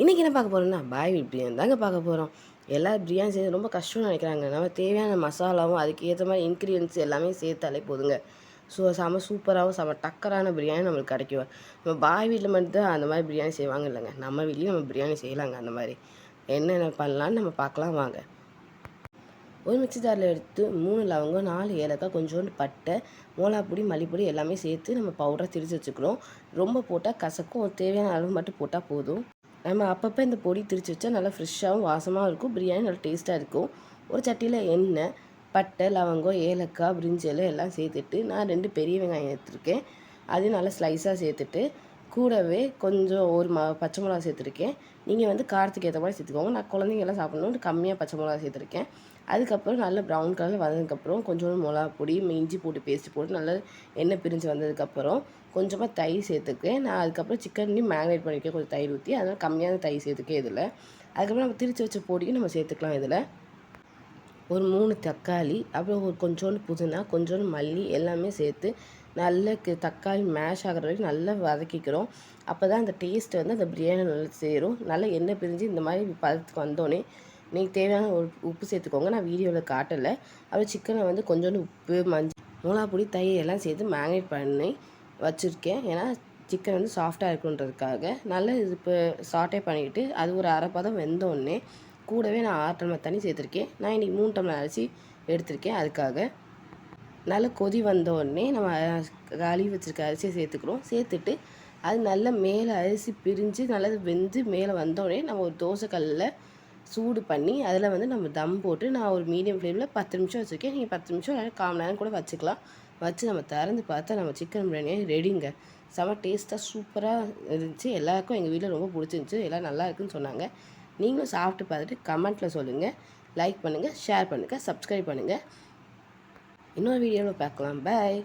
இன்றைக்கி என்ன பார்க்க போகிறோம்னா பாய் வீட் பிரியாணி தாங்க பார்க்க போகிறோம். எல்லோரும் பிரியாணி செய்ய ரொம்ப கஷ்டம்னு நினைக்கிறாங்க. நம்ம தேவையான மசாலாவும் அதுக்கேற்ற மாதிரி இன்க்ரீடியன்ஸ் எல்லாமே சேர்த்தாலே போதுங்க. செம சூப்பராகவும் செம டக்கரான பிரியாணி நம்மளுக்கு கிடைக்கும். நம்ம பாய் வீட்டில் மட்டும்தான் அந்த மாதிரி பிரியாணி செய்வாங்க இல்லைங்க, நம்ம வீட்லேயும் நம்ம பிரியாணி செய்யலாங்க. அந்த மாதிரி என்னென்ன பண்ணலான்னு நம்ம பார்க்கலாம் வாங்க. ஒரு மிக்ஸி ஜாரில் எடுத்து 3 லவங்கம் 4 ஏலக்காய் கொஞ்சோண்டு பட்டை மிளகாப்பொடி மல்லிப்பொடி எல்லாமே சேர்த்து நம்ம பவுடராக திரித்து வச்சுக்கிறோம். ரொம்ப போட்டால் கசக்கும், ஒரு தேவையான அளவு மட்டும் போட்டால் போதும். நம்ம அப்பப்போ இந்த பொடி திரித்து வச்சா நல்லா ஃப்ரெஷ்ஷாகவும் வாசமாகவும் இருக்கும், பிரியாணி நல்லா டேஸ்ட்டாக இருக்கும். ஒரு சட்டியில் எண்ணெய், பட்டை லவங்கம் ஏலக்காய் பிரிஞ்சல் எல்லாம் சேர்த்துட்டு நான் 2 பெரிய வெங்காயம் எடுத்துருக்கேன். அதையும் நல்லா ஸ்லைஸாக சேர்த்துட்டு கூடவே கொஞ்சம் ஒரு பச்சை மிளகா சேர்த்துருக்கேன். நீங்கள் வந்து காரத்துக்கு ஏற்ற மாதிரி சேர்த்துக்கோங்க. நான் குழந்தைங்கெல்லாம் சாப்பிட்ணுன்னு கம்மியாக பச்சை மிளகா சேர்த்துருக்கேன். அதுக்கப்புறம் நல்லா ப்ரௌன் கலரில் வந்ததுக்கப்புறம் கொஞ்சோண்டு மிளகா பொடி இஞ்சி போட்டு பேஸ்ட்டு போட்டு நல்லா எண்ணெய் பிரிஞ்சு வந்ததுக்கப்புறம் கொஞ்சமாக தயிர் சேர்த்துக்கேன். நான் அதுக்கப்புறம் சிக்கன்லேயும் மேரினேட் பண்ணியிருக்கேன் கொஞ்சம் தயிர் ஊற்றி, அதனால் கம்மியான தயிர் சேர்த்துக்கேன் இதில். அதுக்கப்புறம் நம்ம திரித்து வச்ச பொடியும் நம்ம சேர்த்துக்கலாம். இதில் ஒரு 3 தக்காளி, அப்புறம் ஒரு கொஞ்சோண்டு புதினா, கொஞ்சோண்டு மல்லி எல்லாமே சேர்த்து நல்ல தக்காளி மேஷ் ஆகிற வரைக்கும் நல்லா வதக்கிக்கிறோம். அப்போ தான் அந்த டேஸ்ட்டு வந்து அந்த பிரியாணி நல்லா சேரும். நல்லா எண்ணெய் பிரிஞ்சு இந்த மாதிரி பதத்துக்கு வந்தோடனே நீங்கள் தேவையான உப்பு சேர்த்துக்கோங்க. நான் வீடியோவில் காட்டலை. அப்புறம் சிக்கனை வந்து கொஞ்சோண்டு உப்பு மஞ்சள் மிளகாப்பொடி தயிர் எல்லாம் சேர்த்து மேரினேட் பண்ணி வச்சுருக்கேன். ஏன்னா சிக்கன் வந்து சாஃப்டாக இருக்குன்றதுக்காக நல்லா இது இப்போ சாட்டே பண்ணிக்கிட்டு அது ஒரு அரை பதம் வெந்தோடனே கூடவே நான் 6 டம்ளர் தண்ணி சேர்த்துருக்கேன். நான் இன்றைக்கி 3 டம்ளர் அரிசி எடுத்திருக்கேன். அதுக்காக நல்லா கொதி வந்தோடனே நம்ம கழுவி வச்சுருக்க அரிசியை சேர்த்துக்கிறோம். சேர்த்துட்டு அது நல்லா மேலே அரிசி பிரிஞ்சு நல்லா வெந்து மேலே வந்தோடனே நம்ம ஒரு தோசைக்கல்லில் சூடு பண்ணி அதில் வந்து நம்ம தம் போட்டு நான் ஒரு மீடியம் ஃப்ளேமில் 10 நிமிஷம் வச்சுருக்கேன். நீங்கள் 10 நிமிஷம் இல்லை 1/4 மணி நேரம் கூட வச்சுக்கலாம். வச்சு நம்ம திறந்து பார்த்தா நம்ம சிக்கன் பிரியாணி ரெடிங்க. செம டேஸ்ட்டாக சூப்பராக இருந்துச்சு. எல்லாருக்கும் எங்கள் வீட்டில் ரொம்ப பிடிச்சிருந்துச்சி. எல்லாம் நல்லா இருக்குன்னு சொன்னாங்க. நீங்களும் சாப்பிட்டு பார்த்துட்டு கமெண்ட்டில் சொல்லுங்கள். லைக் பண்ணுங்கள், ஷேர் பண்ணுங்கள், சப்ஸ்கிரைப் பண்ணுங்கள். இன்னொரு வீடியோவில் பார்க்கலாம். பாய்.